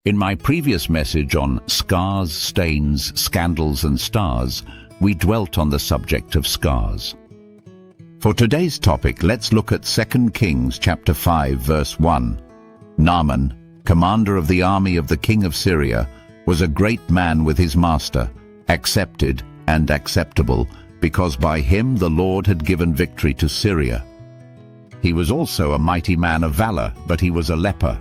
In my previous message on scars, stains, scandals and stars, we dwelt on the subject of scars. For today's topic, let's look at 2 Kings chapter 5 verse 1. Naaman, commander of the army of the king of Syria, was a great man with his master, accepted and acceptable, because by him the Lord had given victory to Syria. He was also a mighty man of valor, but he was a leper.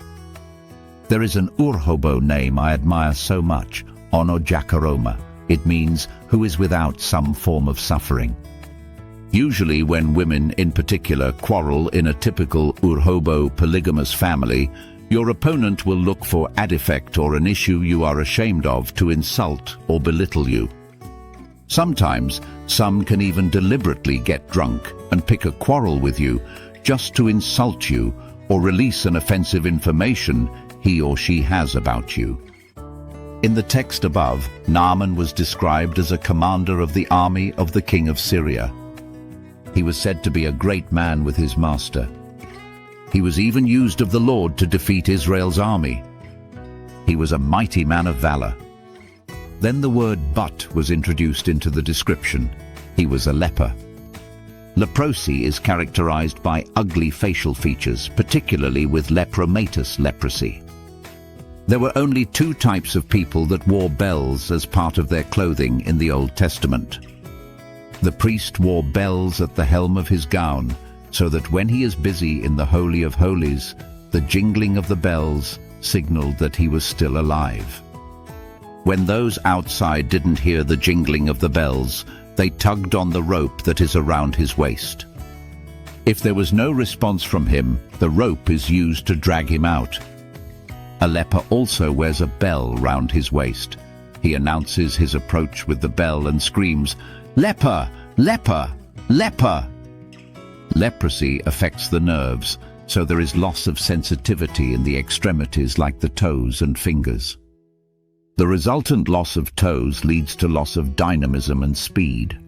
There is an Urhobo name I admire so much, Ono Jakaroma. It means who is without some form of suffering. Usually when women in particular quarrel in a typical Urhobo polygamous family, your opponent will look for a defect or an issue you are ashamed of to insult or belittle you. Sometimes some can even deliberately get drunk and pick a quarrel with you just to insult you or release an offensive information he or she has about you. In the text above, Naaman was described as a commander of the army of the king of Syria. He was said to be a great man with his master. He was even used of the Lord to defeat Israel's army. He was a mighty man of valor. Then the word "but" was introduced into the description. He was a leper. Leprosy is characterized by ugly facial features, particularly with lepromatous leprosy. There were only two types of people that wore bells as part of their clothing in the Old Testament. The priest wore bells at the helm of his gown, so that when he is busy in the Holy of Holies, the jingling of the bells signaled that he was still alive. When those outside didn't hear the jingling of the bells, they tugged on the rope that is around his waist. If there was no response from him, the rope is used to drag him out. A leper also wears a bell round his waist. He announces his approach with the bell and screams, "Leper! Leper! Leper!" Leprosy affects the nerves, so there is loss of sensitivity in the extremities like the toes and fingers. The resultant loss of toes leads to loss of dynamism and speed.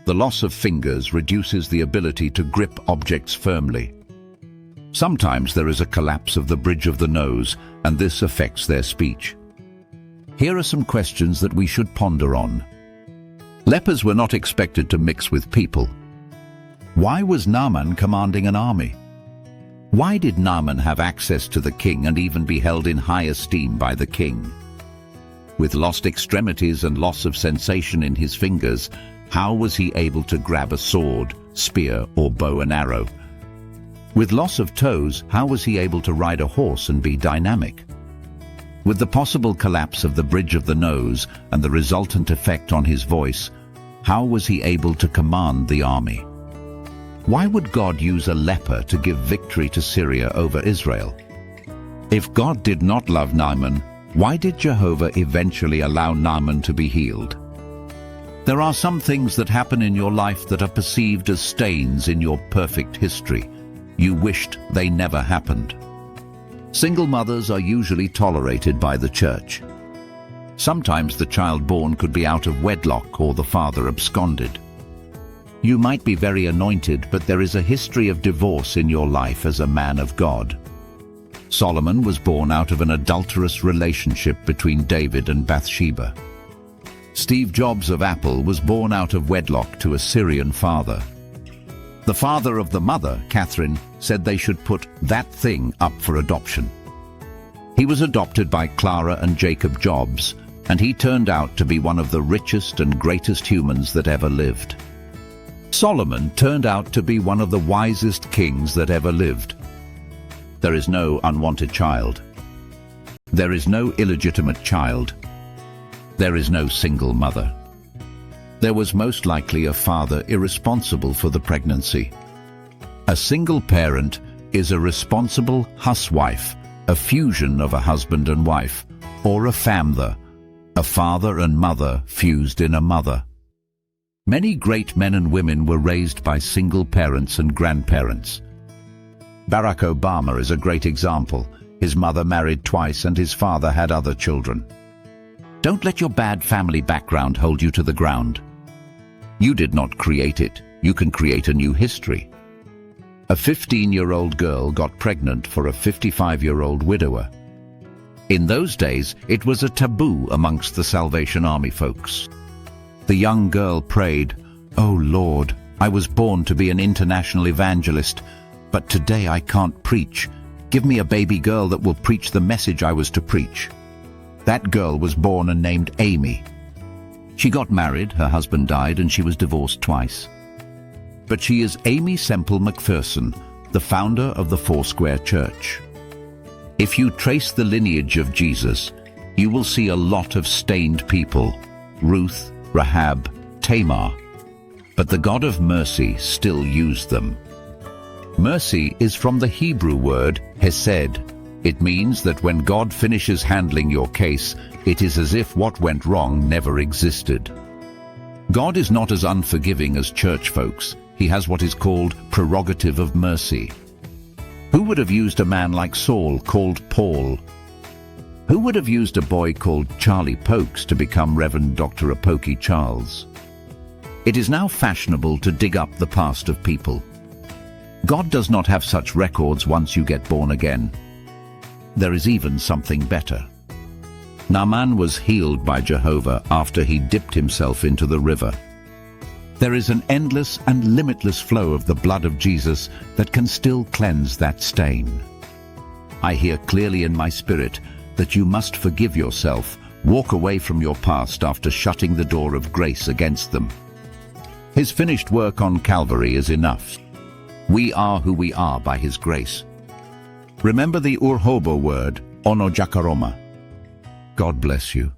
The loss of fingers reduces the ability to grip objects firmly. Sometimes there is a collapse of the bridge of the nose, and this affects their speech. Here are some questions that we should ponder on. Lepers were not expected to mix with people. Why was Naaman commanding an army? Why did Naaman have access to the king and even be held in high esteem by the king? With lost extremities and loss of sensation in his fingers, how was he able to grab a sword, spear, or bow and arrow? With loss of toes, how was he able to ride a horse and be dynamic? With the possible collapse of the bridge of the nose and the resultant effect on his voice, how was he able to command the army? Why would God use a leper to give victory to Syria over Israel? If God did not love Naaman, why did Jehovah eventually allow Naaman to be healed? There are some things that happen in your life that are perceived as stains in your perfect history. You wished they never happened. Single mothers are usually tolerated by the church. Sometimes the child born could be out of wedlock or the father absconded. You might be very anointed, but there is a history of divorce in your life as a man of God. Solomon was born out of an adulterous relationship between David and Bathsheba. Steve Jobs of Apple was born out of wedlock to a Syrian father. The father of the mother, Catherine, said they should put that thing up for adoption. He was adopted by Clara and Jacob Jobs, and he turned out to be one of the richest and greatest humans that ever lived. Solomon turned out to be one of the wisest kings that ever lived. There is no unwanted child. There is no illegitimate child. There is no single mother. There was most likely a father irresponsible for the pregnancy. A single parent is a responsible huswife, a fusion of a husband and wife, or a famther, a father and mother fused in a mother. Many great men and women were raised by single parents and grandparents. Barack Obama is a great example. His mother married twice and his father had other children. Don't let your bad family background hold you to the ground. You did not create it. You can create a new history. A 15-year-old girl got pregnant for a 55-year-old widower. In those days, it was a taboo amongst the Salvation Army folks. The young girl prayed, "Oh Lord, I was born to be an international evangelist, but today I can't preach. Give me a baby girl that will preach the message I was to preach." That girl was born and named Amy. She got married, her husband died, and she was divorced twice. But she is Amy Semple McPherson, the founder of the Foursquare Church. If you trace the lineage of Jesus, you will see a lot of stained people: Ruth, Rahab, Tamar. But the God of mercy still used them. Mercy is from the Hebrew word hesed. It means that when God finishes handling your case, it is as if what went wrong never existed. God is not as unforgiving as church folks. He has what is called prerogative of mercy. Who would have used a man like Saul called Paul? Who would have used a boy called Charlie Pokes to become Reverend Dr. Apoki Charles? It is now fashionable to dig up the past of people. God does not have such records once you get born again. There is even something better. Naaman was healed by Jehovah after he dipped himself into the river. There is an endless and limitless flow of the blood of Jesus that can still cleanse that stain. I hear clearly in my spirit that you must forgive yourself, walk away from your past after shutting the door of grace against them. His finished work on Calvary is enough. We are who we are by His grace. Remember the Urhobo word, ono jakaroma. God bless you.